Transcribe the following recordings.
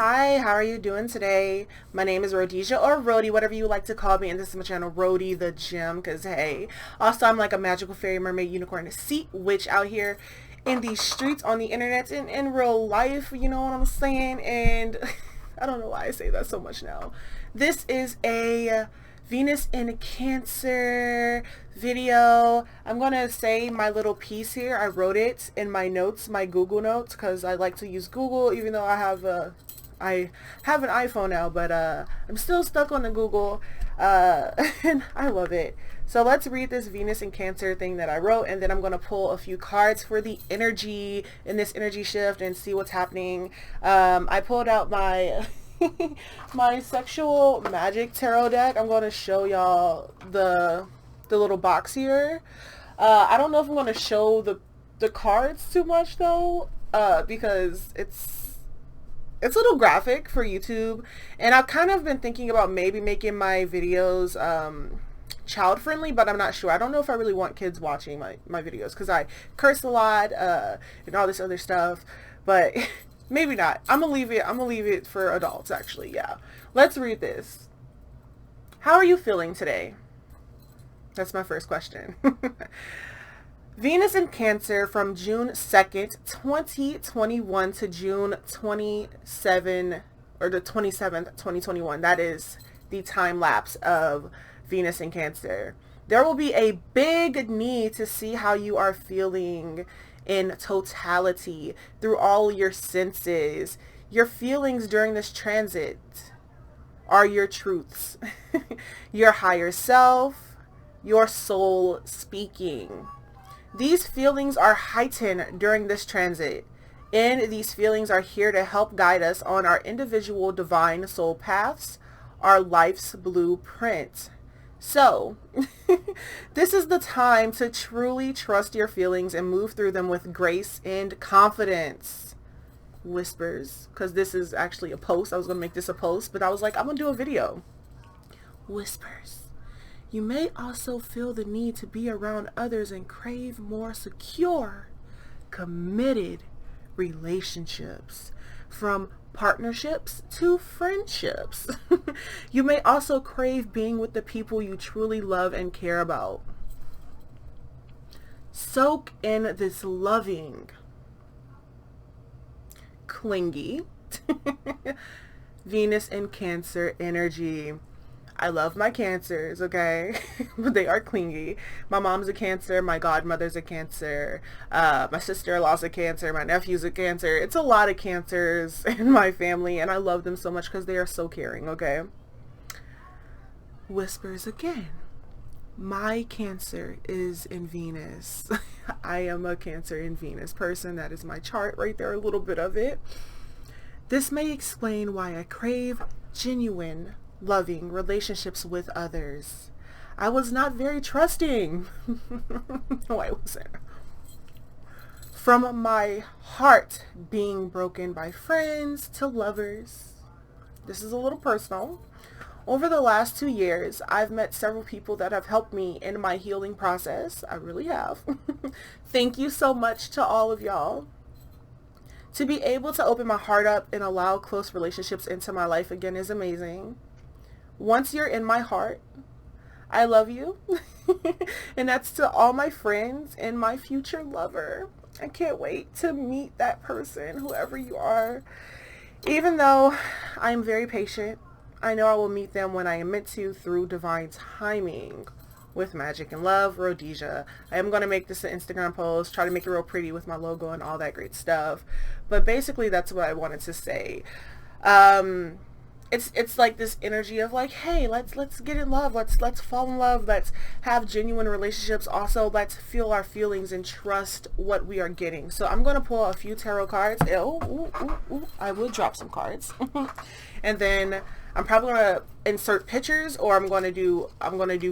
Hi, how are you doing today? My name is Rhodesia, or Rhody, whatever you like to call me, and this is my channel, Rhody the Gem, because hey, also I'm like a magical fairy mermaid unicorn sea witch out here in these streets, on the internet, and in real life, you know what I'm saying? And I don't know why I say that so much now. This is a Venus in Cancer video. I'm gonna say my little piece here. I wrote it in my notes, my Google notes, because I like to use Google, even though I have an iPhone now, but I'm still stuck on the Google, and I love it. So let's read this Venus in Cancer thing that I wrote, and then I'm going to pull a few cards for the energy in this energy shift and see what's happening. I pulled out my my sexual magic tarot deck. I'm going to show y'all the little box here. I don't know if I'm going to show the cards too much though, because it's a little graphic for YouTube, and I've kind of been thinking about maybe making my videos child friendly, but I'm not sure. I don't know if I really want kids watching my videos because I curse a lot and all this other stuff, but maybe not. I'm gonna leave it for adults actually. Yeah, let's read this. How are you feeling today? That's my first question. Venus in Cancer from June 2nd, 2021 to June 27 or the 27th, 2021. That is the time lapse of Venus in Cancer. There will be a big need to see how you are feeling in totality through all your senses. Your feelings during this transit are your truths, your higher self, your soul speaking. These feelings are heightened during this transit, and these feelings are here to help guide us on our individual divine soul paths, our life's blueprint. So, this is the time to truly trust your feelings and move through them with grace and confidence. Whispers, because this is actually a post. I was going to make this a post, but I was like, I'm going to do a video. Whispers. You may also feel the need to be around others and crave more secure, committed relationships, from partnerships to friendships. You may also crave being with the people you truly love and care about. Soak in this loving, clingy Venus in Cancer energy. I love my Cancers, okay? But they are clingy. My mom's a Cancer. My godmother's a Cancer. My sister-in-law's a Cancer. My nephew's a Cancer. It's a lot of Cancers in my family, and I love them so much because they are so caring, okay? Whispers again. My Cancer is in Venus. I am a Cancer in Venus person. That is my chart right there, a little bit of it. This may explain why I crave genuine loving relationships with others. I was not very trusting. No, I wasn't. From my heart being broken by friends to lovers. This is a little personal. Over the last 2 years, I've met several people that have helped me in my healing process. I really have. Thank you so much to all of y'all. To be able to open my heart up and allow close relationships into my life again is amazing. Once you're in my heart, I love you. And that's to all my friends and my future lover. I can't wait to meet that person, whoever you are. Even though I'm very patient, I know I will meet them when I am meant to through divine timing. With magic and love, Rhodesia. I am going to make this an Instagram post, try to make it real pretty with my logo and all that great stuff. But basically that's what I wanted to say. It's like this energy of like, hey, let's get in love, let's fall in love, let's have genuine relationships. Also, let's feel our feelings and trust what we are getting. So I'm gonna pull a few tarot cards. I will drop some cards, and then I'm probably gonna insert pictures, or I'm gonna do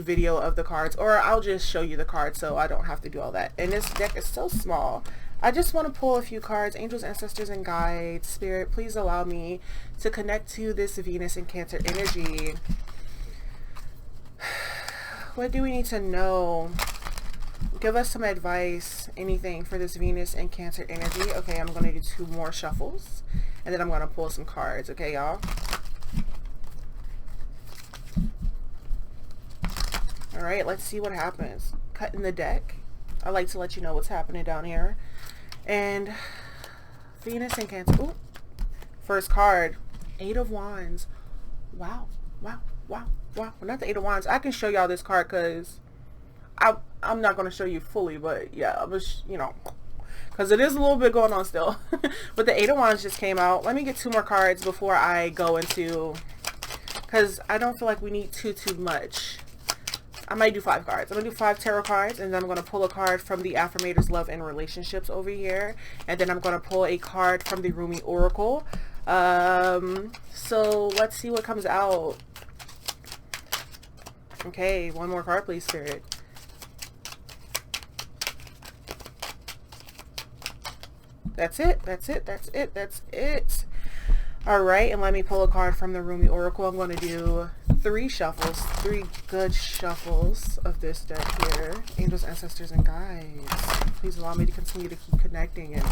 video of the cards, or I'll just show you the cards so I don't have to do all that. And this deck is so small. I just want to pull a few cards. Angels, ancestors, and guides. Spirit, please allow me to connect to this Venus and Cancer energy. What do we need to know? Give us some advice, anything for this Venus and Cancer energy. Okay, I'm going to do 2 more shuffles. and then I'm going to pull some cards. Okay, y'all? All right, let's see what happens. Cutting the deck. I like to let you know what's happening down here. And Venus and Cancer. Ooh. First card, Eight of Wands. Wow, wow, wow, wow. Well, not the Eight of Wands. I can show y'all this card because I'm not going to show you fully, but yeah, I was, you know, because it is a little bit going on still. But the Eight of Wands just came out. Let me get 2 more cards before I go into, because I don't feel like we need too much. I might do 5 cards. I'm going to do 5 tarot cards, and then I'm going to pull a card from the Affirmators Love and Relationships over here. And then I'm going to pull a card from the Rumi Oracle. So let's see what comes out. Okay, 1 more card, please, Spirit. That's it. That's it. That's it. That's it. All right, and let me pull a card from the Rumi Oracle. I'm going to do 3 shuffles, 3 good shuffles of this deck here. Angels, ancestors, and guides. Please allow me to continue to keep connecting and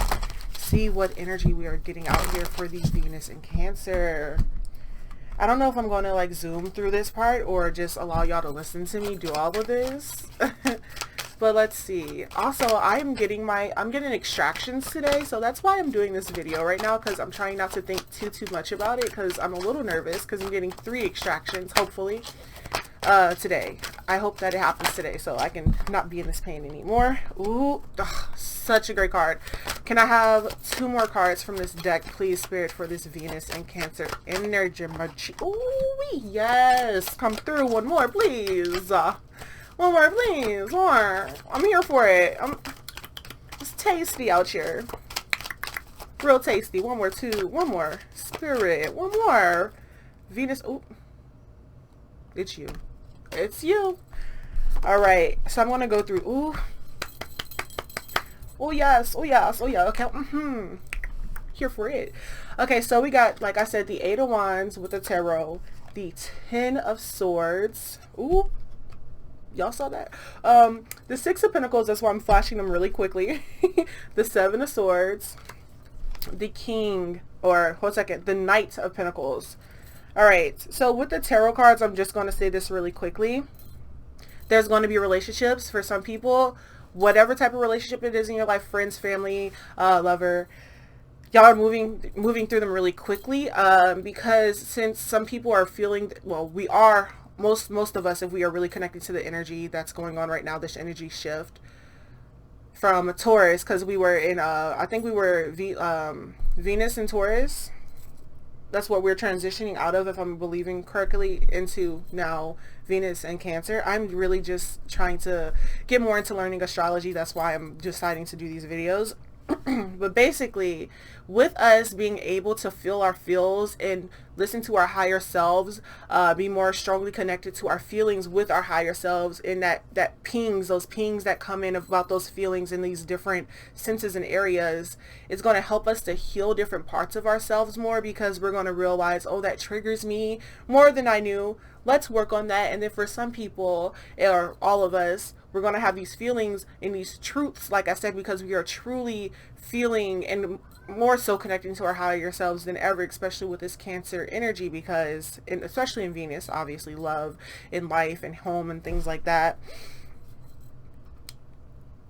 see what energy we are getting out here for the Venus and Cancer. I don't know if I'm going to like zoom through this part or just allow y'all to listen to me do all of this. But let's see. Also, I'm getting extractions today, so that's why I'm doing this video right now, because I'm trying not to think too much about it, because I'm a little nervous because I'm getting 3 extractions, hopefully, today. I hope that it happens today so I can not be in this pain anymore. Ooh, ugh, such a great card. Can I have 2 more cards from this deck, please, Spirit, for this Venus and Cancer energy? Ooh, yes. Come through. 1 more, please. 1 more, please. 1 more. I'm here for it. It's tasty out here. Real tasty. 1 more, 2. 1 more. Spirit. 1 more. Venus. Ooh. It's you. It's you. All right. So I'm going to go through. Ooh. Oh, yes. Oh, yes. Oh, yeah. Okay. Here for it. Okay. So we got, like I said, the 8 of Wands with the tarot. The 10 of Swords. Ooh. Y'all saw that? The 6 of Pentacles, that's why I'm flashing them really quickly. The 7 of Swords. The King, or hold a second, the Knight of Pentacles. Alright, so with the tarot cards, I'm just going to say this really quickly. There's going to be relationships for some people. Whatever type of relationship it is in your life, friends, family, lover, y'all are moving through them really quickly, because since some people are feeling, well, we are, most of us, if we are really connected to the energy that's going on right now, this energy shift from Taurus, because we were in I think we were Venus and Taurus. That's what we're transitioning out of, if I'm believing correctly, into now Venus and Cancer. I'm really just trying to get more into learning astrology. That's why I'm deciding to do these videos. But basically, with us being able to feel our feels and listen to our higher selves, be more strongly connected to our feelings with our higher selves, and that pings, those pings that come in about those feelings in these different senses and areas, it's going to help us to heal different parts of ourselves more, because we're going to realize, oh, that triggers me more than I knew. Let's work on that. And then for some people, or all of us, we're going to have these feelings and these truths, like I said, because we are truly feeling and more so connecting to our higher selves than ever, especially with this Cancer energy, because, and especially in Venus, obviously love and life and home and things like that,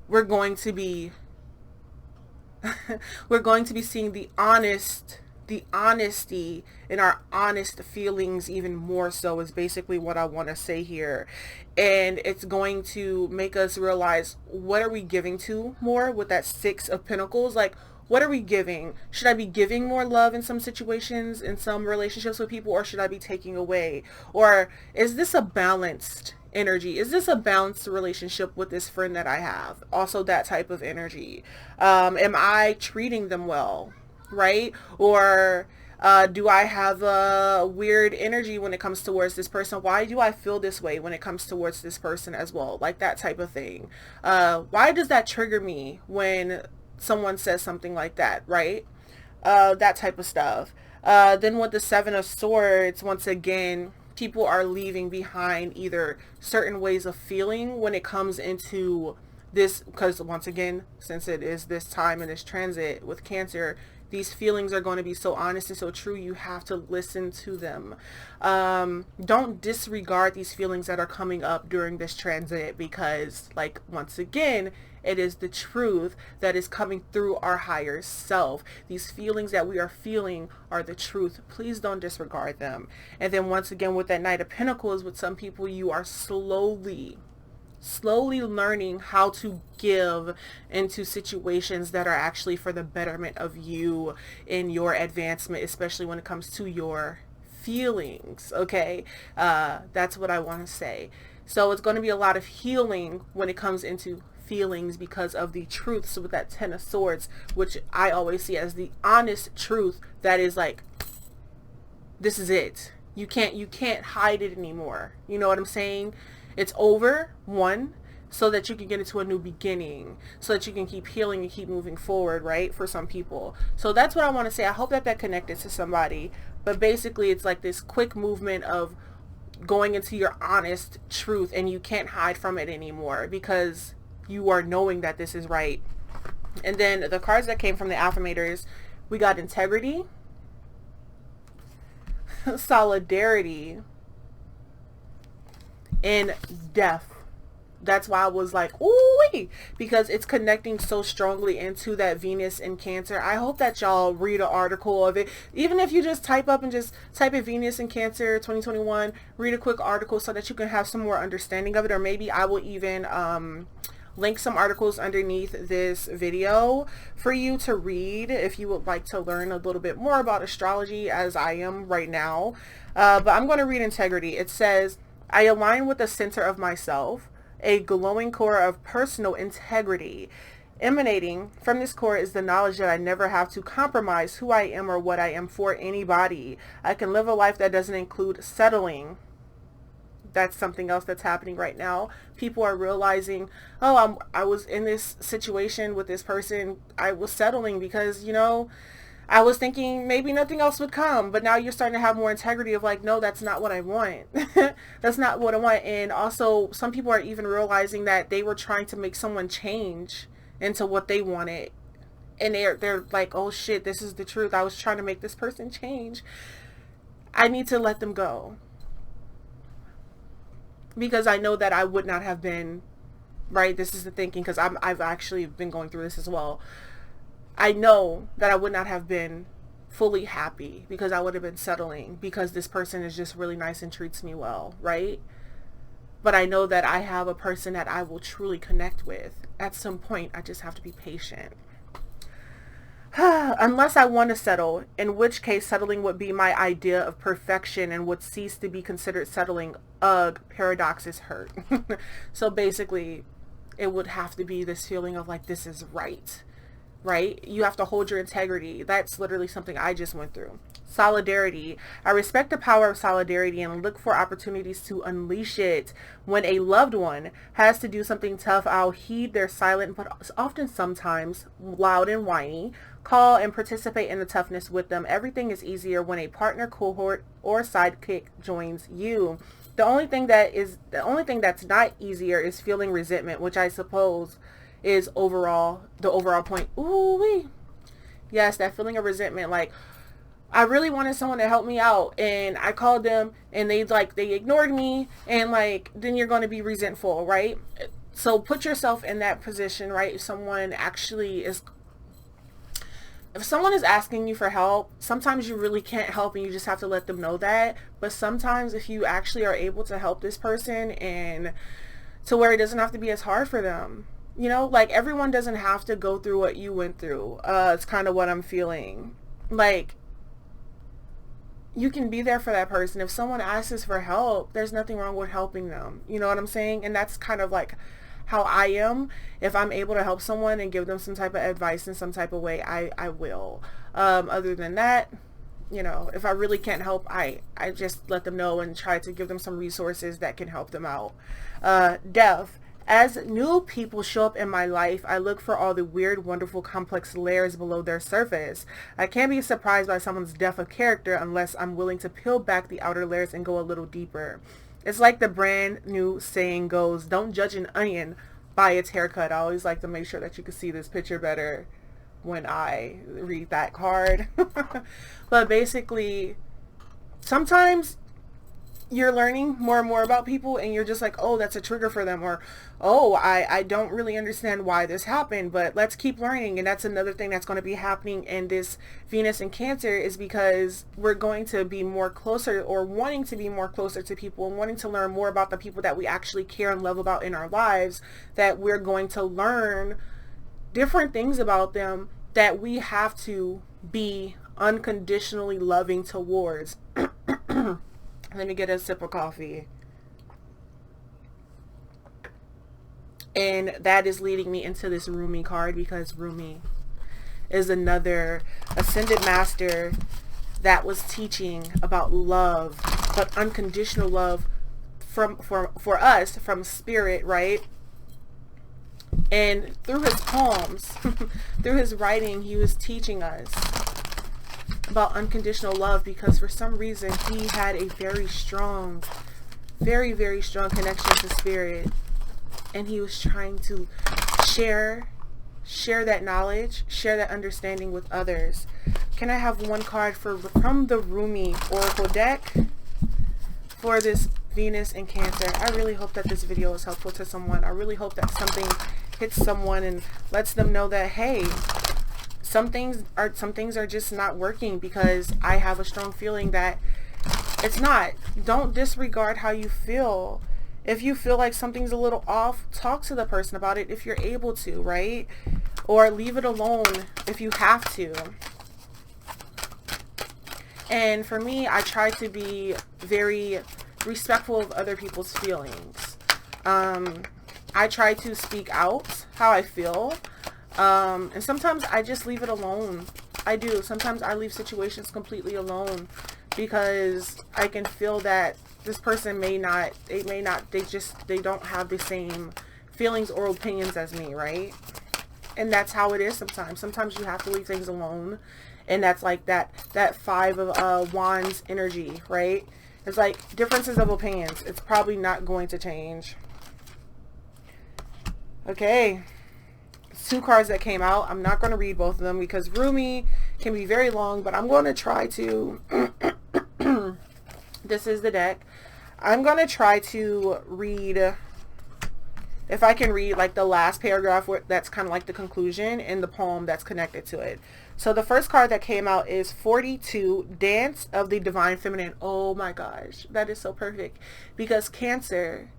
we're going to be we're going to be seeing the honesty in our honest feelings even more so, is basically what I want to say here. And it's going to make us realize, what are we giving to more with that 6 of Pentacles? Like, what are we giving? Should I be giving more love in some situations, in some relationships with people, or should I be taking away? Or is this a balanced energy? Is this a balanced relationship with this friend that I have? Also that type of energy. Am I treating them well? Right? Or do I have a weird energy when it comes towards this person? Why do I feel this way when it comes towards this person as well? Like that type of thing. Why does that trigger me when someone says something like that, right? That type of stuff. Then with the 7 of Swords, once again, people are leaving behind either certain ways of feeling when it comes into this, because once again, since it is this time in this transit with Cancer, These feelings are going to be so honest and so true. You have to listen to them. Don't disregard these feelings that are coming up during this transit, because, like, once again, it is the truth that is coming through our higher self. These feelings that we are feeling are the truth. Please don't disregard them. And then once again, with that Knight of Pentacles, with some people, you are slowly learning how to give into situations that are actually for the betterment of you in your advancement, especially when it comes to your feelings. Okay, that's what I want to say. So it's going to be a lot of healing when it comes into feelings because of the truths with that Ten of Swords, which I always see as the honest truth that is like, this is it. You can't hide it anymore. You know what I'm saying? It's over, one, so that you can get into a new beginning, so that you can keep healing and keep moving forward, right? For some people. So that's what I want to say. I hope that connected to somebody. But basically, it's like this quick movement of going into your honest truth, and you can't hide from it anymore because you are knowing that this is right. And then the cards that came from the affirmators, we got integrity, solidarity, and death. That's why I was like, ooh, because it's connecting so strongly into that Venus in Cancer. I hope that y'all read an article of it. Even if you just type in Venus in Cancer 2021, read a quick article so that you can have some more understanding of it. Or maybe I will even link some articles underneath this video for you to read if you would like to learn a little bit more about astrology, as I am right now. But I'm going to read integrity. It says, I align with the center of myself, a glowing core of personal integrity. Emanating from this core is the knowledge that I never have to compromise who I am or what I am for anybody. I can live a life that doesn't include settling. That's something else that's happening right now. People are realizing, oh, I was in this situation with this person. I was settling because, I was thinking maybe nothing else would come. But now you're starting to have more integrity of like, no, that's not what I want. That's not what I want. And also, some people are even realizing that they were trying to make someone change into what they wanted. And they're like, oh shit, this is the truth. I was trying to make this person change. I need to let them go. Because I know that I would not have been, right? This is the thinking, because I've actually been going through this as well. I know that I would not have been fully happy because I would have been settling because this person is just really nice and treats me well, right? But I know that I have a person that I will truly connect with. At some point, I just have to be patient. Unless I want to settle, in which case settling would be my idea of perfection and would cease to be considered settling. Ugh, paradox is hurt. So basically, it would have to be this feeling of like, this is right, right? You have to hold your integrity. That's literally something I just went through. Solidarity. I respect the power of solidarity and look for opportunities to unleash it. When a loved one has to do something tough, I'll heed their silent, but often sometimes loud and whiny, call and participate in the toughness with them. Everything is easier when a partner, cohort, or sidekick joins you. The only thing that's not easier is feeling resentment, which I suppose is the overall point. Ooh-wee. Yes, that feeling of resentment, like, I really wanted someone to help me out and I called them and they ignored me, and like, then you're going to be resentful, right? So put yourself in that position, right? If someone is asking you for help, sometimes you really can't help and you just have to let them know that. But sometimes if you actually are able to help this person and to where it doesn't have to be as hard for them, like, everyone doesn't have to go through what you went through. It's kind of what I'm feeling. Like, you can be there for that person. If someone asks for help, there's nothing wrong with helping them. You know what I'm saying? And that's kind of like how I am. If I'm able to help someone and give them some type of advice in some type of way, I will. Other than that, if I really can't help, I just let them know and try to give them some resources that can help them out. Death. As new people show up in my life, I look for all the weird, wonderful, complex layers below their surface. I can't be surprised by someone's depth of character unless I'm willing to peel back the outer layers and go a little deeper. It's like the brand new saying goes, don't judge an onion by its haircut. I always like to make sure that you can see this picture better. when I read that card. But basically, sometimes you're learning more and more about people and you're just like, oh, that's a trigger for them, or oh, I don't really understand why this happened, but let's keep learning. And that's another thing that's going to be happening in this Venus in Cancer, is because we're going to be more closer, or wanting to be more closer to people, and wanting to learn more about the people that we actually care and love about in our lives, that we're going to learn different things about them that we have to be unconditionally loving towards. Let me get a sip of coffee. And that is leading me into this Rumi card, because Rumi is another ascended master that was teaching about love, but unconditional love for us from spirit, right? And through his poems, through his writing, he was teaching us about unconditional love, because for some reason he had a very strong, very, very strong connection to spirit, and he was trying to share that knowledge, share that understanding with others. Can I have one card from the Rumi Oracle deck for this Venus in Cancer? I really hope that this video is helpful to someone. I really hope that something hits someone and lets them know that, hey, some things are just not working, because I have a strong feeling that it's not. Don't disregard how you feel. If you feel like something's a little off, talk to the person about it if you're able to, right? Or leave it alone if you have to. And for me, I try to be very respectful of other people's feelings. I try to speak out how I feel. And sometimes I just leave it alone. I do. Sometimes I leave situations completely alone, because I can feel that this person they don't have the same feelings or opinions as me, right? And that's how it is sometimes. Sometimes you have to leave things alone. And that's like that Five of Wands energy, right? It's like differences of opinions. It's probably not going to change. Okay. 2 cards that came out. I'm not going to read both of them because Rumi can be very long, but I'm going to try to this is the deck. I'm going to try to read, if I can read like the last paragraph that's kind of like the conclusion, and the poem that's connected to it. So the first card that came out is 42, Dance of the Divine Feminine. Oh my gosh, that is so perfect, because Cancer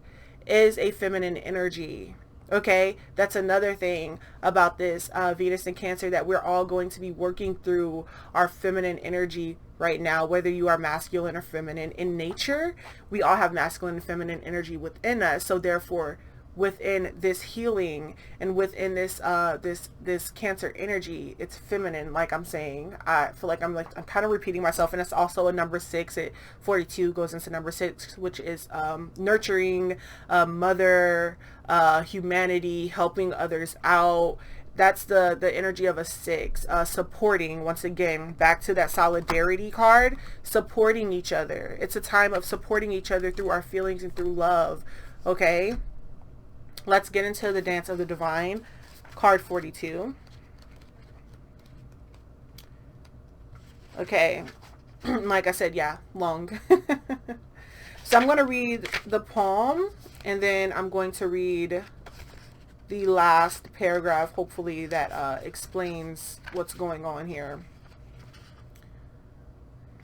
is a feminine energy. Okay, that's another thing about this Venus in Cancer, that we're all going to be working through our feminine energy right now, whether you are masculine or feminine in nature. We all have masculine and feminine energy within us. So therefore, within this healing and within this this Cancer energy, it's feminine. Like I'm saying, I feel like I'm kind of repeating myself, and it's also a number 6. 42 goes into number 6, which is nurturing, mother, humanity, helping others out. That's the energy of a 6. Supporting, once again, back to that solidarity card, supporting each other. It's a time of supporting each other through our feelings and through love. Okay, let's get into the Dance of the Divine, card 42. Okay, like I said, yeah, long. So I'm going to read the poem, and then I'm going to read the last paragraph, hopefully, that explains what's going on here.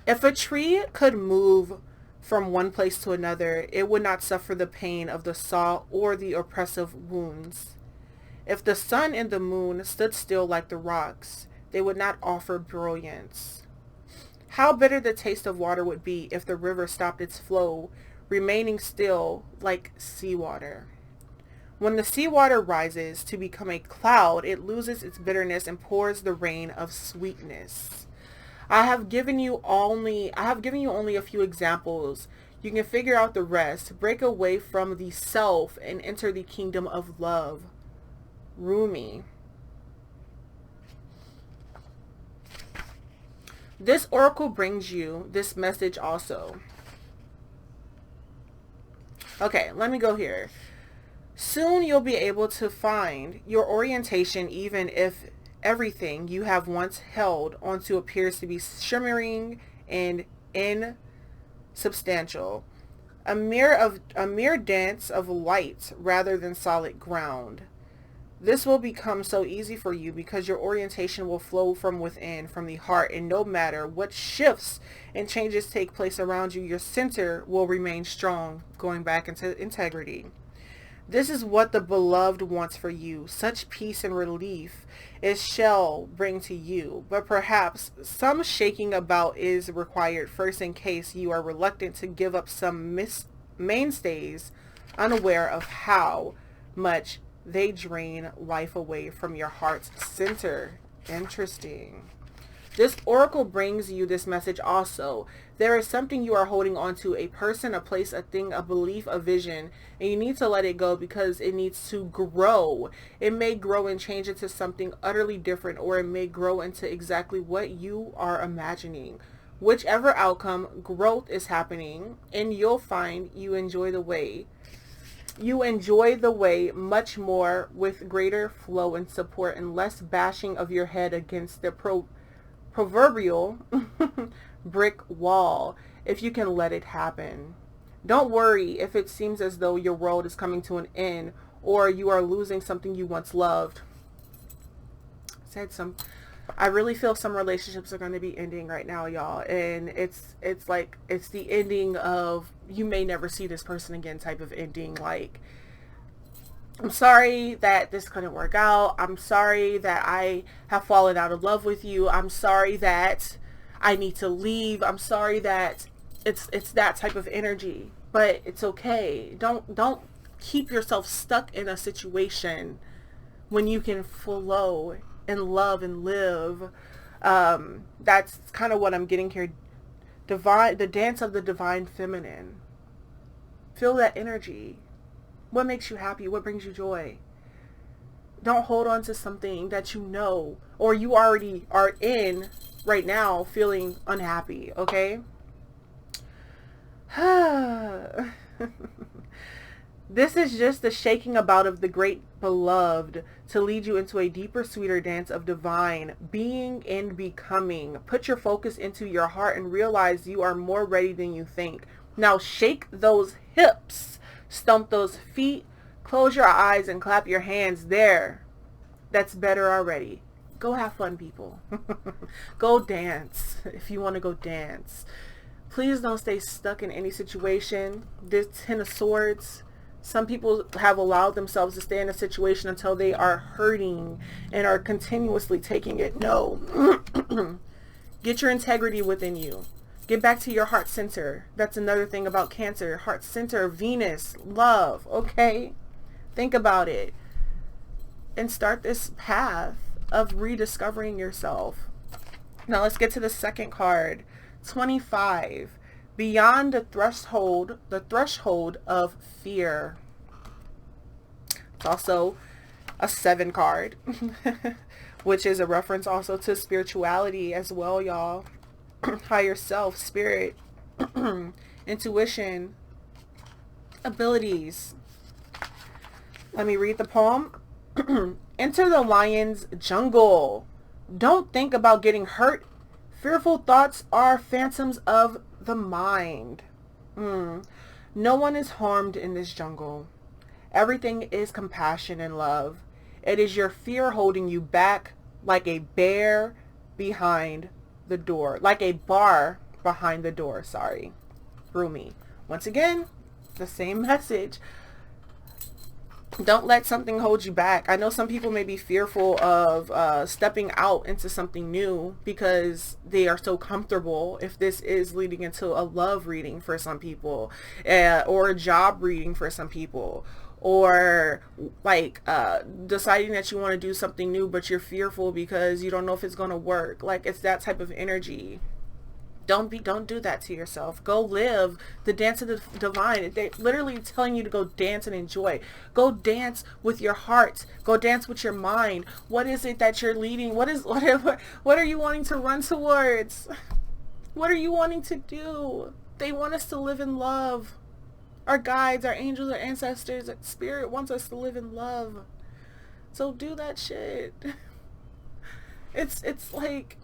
If a tree could move from one place to another, it would not suffer the pain of the saw or the oppressive wounds. If the sun and the moon stood still like the rocks, they would not offer brilliance. How bitter the taste of water would be if the river stopped its flow, remaining still like seawater. When the seawater rises to become a cloud, it loses its bitterness and pours the rain of sweetness. I have given you only a few examples. You can figure out the rest. Break away from the self and enter the kingdom of love. Rumi. This oracle brings you this message also. Okay, let me go here. Soon you'll be able to find your orientation, even if everything you have once held onto appears to be shimmering and insubstantial, a mere dance of light rather than solid ground. This will become so easy for you because your orientation will flow from within, from the heart, and no matter what shifts and changes take place around you, your center will remain strong, going back into integrity. This is what the beloved wants for you. Such peace and relief it shall bring to you. But perhaps some shaking about is required first in case you are reluctant to give up some mainstays, unaware of how much they drain life away from your heart's center. Interesting. This oracle brings you this message also. There is something you are holding on to, a person, a place, a thing, a belief, a vision, and you need to let it go because it needs to grow. It may grow and change into something utterly different, or it may grow into exactly what you are imagining. Whichever outcome, growth is happening, and you'll find you enjoy the way. You enjoy the way much more with greater flow and support and less bashing of your head against the proverbial brick wall, if you can let it happen. Don't worry if it seems as though your world is coming to an end or you are losing something you once loved. I really feel some relationships are going to be ending right now, y'all, and it's like it's the ending of you may never see this person again type of ending. Like, I'm sorry that this couldn't work out. I'm sorry that I have fallen out of love with you. I'm sorry that I need to leave. I'm sorry that it's that type of energy. But it's okay. Don't keep yourself stuck in a situation when you can flow and love and live. That's kind of what I'm getting here. The dance of the divine feminine. Feel that energy. What makes you happy? What brings you joy? Don't hold on to something that you know or you already are in right now feeling unhappy, okay? This is just the shaking about of the great beloved to lead you into a deeper, sweeter dance of divine being and becoming. Put your focus into your heart and realize you are more ready than you think. Now shake those hips. Stomp those feet, close your eyes and clap your hands there. That's better already. Go have fun, people. Go dance if you want to go dance. Please don't stay stuck in any situation. This Ten of Swords, some people have allowed themselves to stay in a situation until they are hurting and are continuously taking it. No. Get your integrity within you. Get back to your heart center. That's another thing about Cancer. Heart center, Venus, love. Okay? Think about it. And start this path of rediscovering yourself. Now let's get to the second card. 25. Beyond the threshold of fear. It's also a 7 card. Which is a reference also to spirituality as well, y'all. Higher self, spirit, intuition, abilities. Let me read the poem. Enter the lion's jungle. Don't think about getting hurt. Fearful thoughts are phantoms of the mind. No one is harmed in this jungle. Everything is compassion and love. It is your fear holding you back like a bear behind the door, like a bar behind the door. Sorry, Rumi. Once again, the same message. Don't let something hold you back. I know some people may be fearful of stepping out into something new because they are so comfortable. If this is leading into a love reading for some people, or a job reading for some people, or like deciding that you want to do something new but you're fearful because you don't know if it's going to work. Like, it's that type of energy. Don't do that to yourself. Go live the dance of the divine. They're literally telling you to go dance and enjoy. Go dance with your heart. Go dance with your mind. What is it that you're leading? What are you wanting to run towards? What are you wanting to do? They want us to live in love. Our guides, our angels, our ancestors, spirit wants us to live in love. So do that shit. It's like,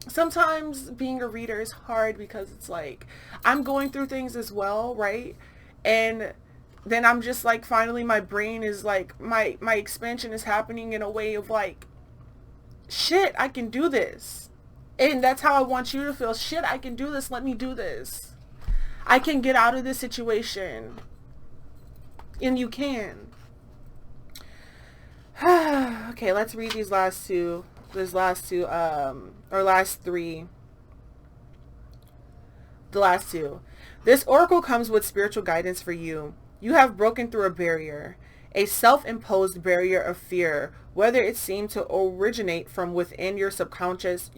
sometimes being a reader is hard because it's like I'm going through things as well, right? And then I'm just like, finally my brain is like, my expansion is happening in a way of like, shit, I can do this. And that's how I want you to feel. Shit, I can do this. Let me do this. I can get out of this situation. And you can. Okay, let's read these last two. Or last three. The last two. This oracle comes with spiritual guidance for you. You have broken through a barrier, a self-imposed barrier of fear, whether it seemed to originate from within your subconscious,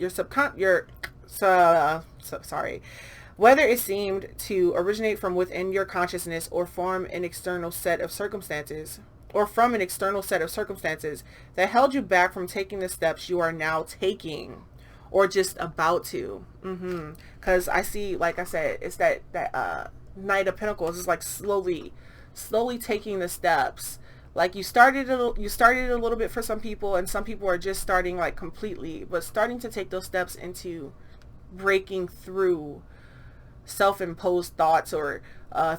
whether it seemed to originate from within your consciousness or from an external set of circumstances, that held you back from taking the steps you are now taking or just about to. Because I see, like I said, it's that Knight of Pentacles is like slowly taking the steps. Like you started a little bit for some people, and some people are just starting like completely, but starting to take those steps into breaking through self-imposed thoughts or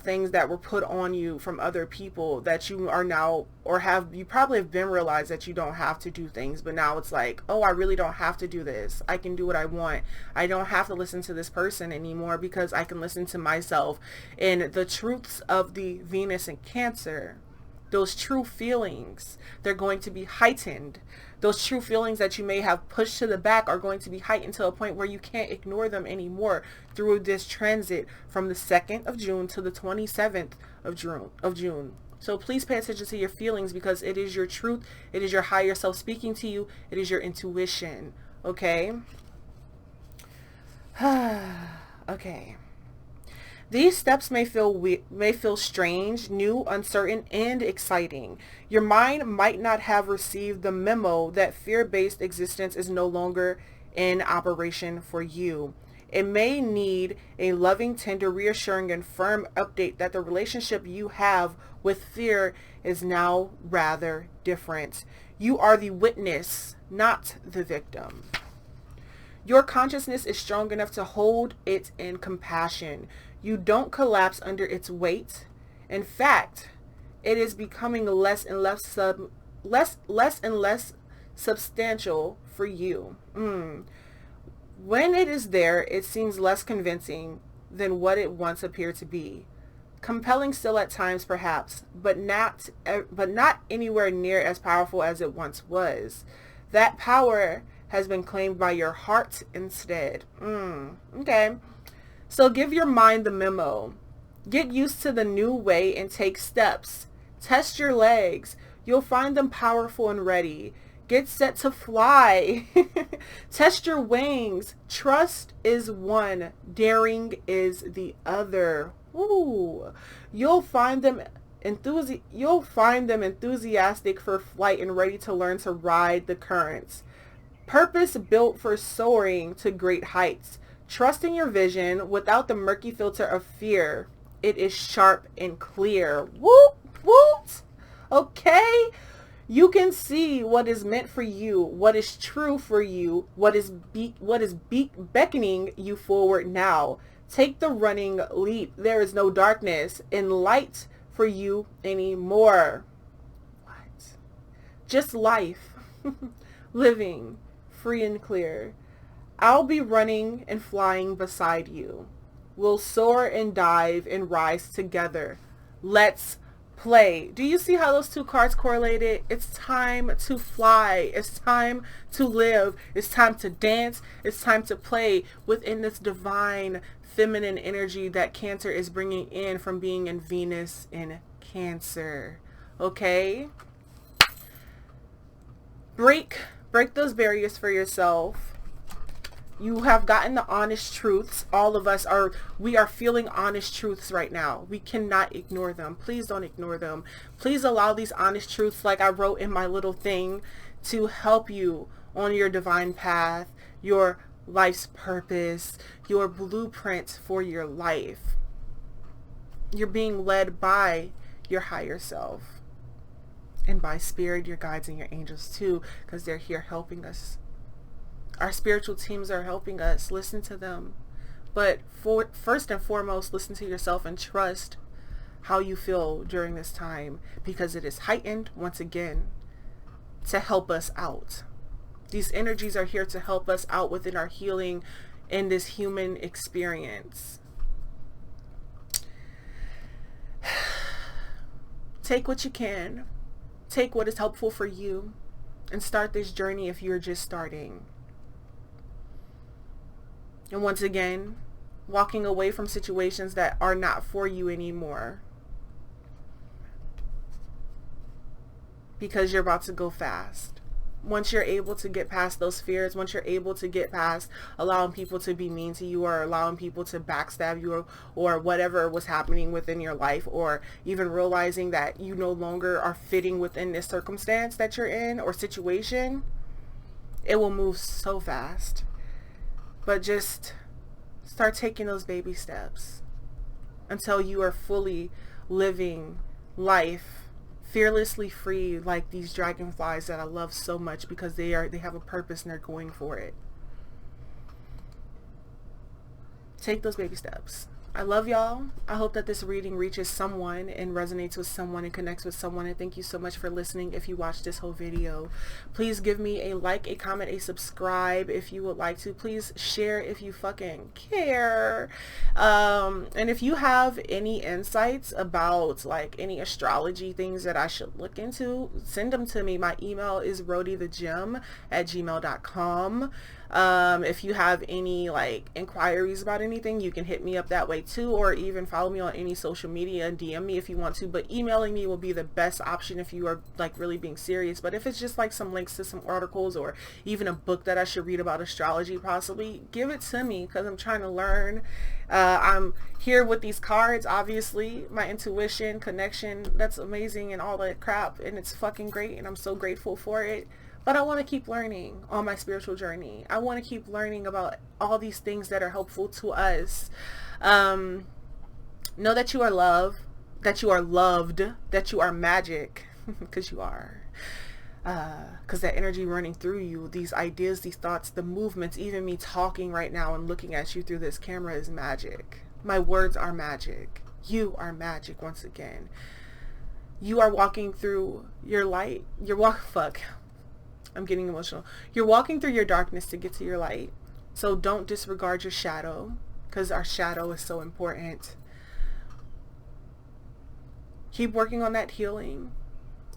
things that were put on you from other people that you are now, or you probably have been realized that you don't have to do things, but now it's like, oh, I really don't have to do this. I can do what I want. I don't have to listen to this person anymore because I can listen to myself. And the truths of the Venus in Cancer, those true feelings, they're going to be heightened. Those true feelings that you may have pushed to the back are going to be heightened to a point where you can't ignore them anymore through this transit from the 2nd of June to the 27th of June. So please pay attention to your feelings, because it is your truth. It is your higher self speaking to you. It is your intuition. Okay? Okay. These steps may feel strange, new, uncertain, and exciting. Your mind might not have received the memo that fear-based existence is no longer in operation for you. It may need a loving, tender, reassuring, and firm update that the relationship you have with fear is now rather different. You are the witness, not the victim. Your consciousness is strong enough to hold it in compassion. You don't collapse under its weight. In fact, it is becoming less and less substantial for you. When it is there, it seems less convincing than what it once appeared to be. Compelling still at times, perhaps, but not anywhere near as powerful as it once was. That power has been claimed by your heart instead. Okay. So give your mind the memo. Get used to the new way and take steps. Test your legs. You'll find them powerful and ready. Get set to fly. Test your wings. Trust is one. Daring is the other. Ooh. You'll find them enthusiastic for flight and ready to learn to ride the currents. Purpose built for soaring to great heights. Trust in your vision without the murky filter of fear. It is sharp and clear. Whoop, whoop. Okay? You can see what is meant for you, what is true for you, what is beckoning you forward now. Take the running leap. There is no darkness in light for you anymore. What? Just life. Living free and clear. I'll be running and flying beside you. We'll soar and dive and rise together. Let's play. Do you see how those two cards correlated? It's time to fly. It's time to live. It's time to dance. It's time to play within this divine feminine energy that Cancer is bringing in from being in Venus in Cancer. Okay? Break those barriers for yourself. You have gotten the honest truths. All of us we are feeling honest truths right now. We cannot ignore them. Please don't ignore them. Please allow these honest truths, like I wrote in my little thing, to help you on your divine path, your life's purpose, your blueprint for your life. You're being led by your higher self and by spirit, your guides, and your angels too, because they're here helping us Our spiritual teams are helping us. Listen to them. But first and foremost, listen to yourself and trust how you feel during this time, because it is heightened once again to help us out. These energies are here to help us out within our healing in this human experience. Take what you can. Take what is helpful for you and start this journey if you're just starting. And once again, walking away from situations that are not for you anymore, because you're about to go fast. Once you're able to get past those fears, once you're able to get past allowing people to be mean to you, or allowing people to backstab you, or whatever was happening within your life, or even realizing that you no longer are fitting within this circumstance that you're in or situation, it will move so fast. But just start taking those baby steps until you are fully living life fearlessly free, like these dragonflies that I love so much, because they have a purpose and they're going for it. Take those baby steps. I love y'all. I hope that this reading reaches someone and resonates with someone and connects with someone. And thank you so much for listening. If you watched this whole video, please give me a like, a comment, a subscribe if you would like to. Please share if you fucking care. And if you have any insights about like any astrology things that I should look into, send them to me. My email is rhodythegem@gmail.com. If you have any like inquiries about anything, you can hit me up that way too, or even follow me on any social media and DM me if you want to. But emailing me will be the best option if you are like really being serious. But if it's just like some links to some articles or even a book that I should read about astrology, possibly, give it to me, because I'm trying to learn. I'm here with these cards, obviously, my intuition, connection, that's amazing, and all that crap, and it's fucking great, and I'm so grateful for it. But I want to keep learning on my spiritual journey. I want to keep learning about all these things that are helpful to us. Know that you are loved, that you are loved, that you are magic, because you are. Because that energy running through you, these ideas, these thoughts, the movements, even me talking right now and looking at you through this camera is magic. My words are magic. You are magic once again. You are walking through your light. I'm getting emotional. You're walking through your darkness to get to your light. So don't disregard your shadow, because our shadow is so important. Keep working on that healing.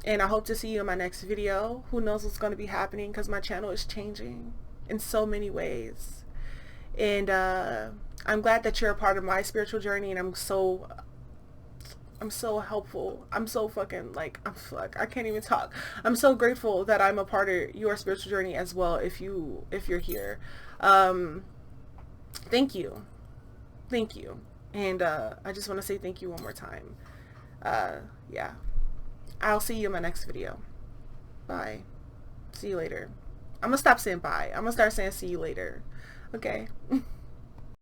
And I hope to see you in my next video. Who knows what's going to be happening, because my channel is changing in so many ways. And I'm glad that you're a part of my spiritual journey, and I'm so helpful. I'm so fucking like, I can't even talk. I'm so grateful that I'm a part of your spiritual journey as well. If you're here, thank you. And I just want to say thank you one more time. Yeah, I'll see you in my next video. Bye. See you later. I'm gonna stop saying bye. I'm gonna start saying see you later. Okay.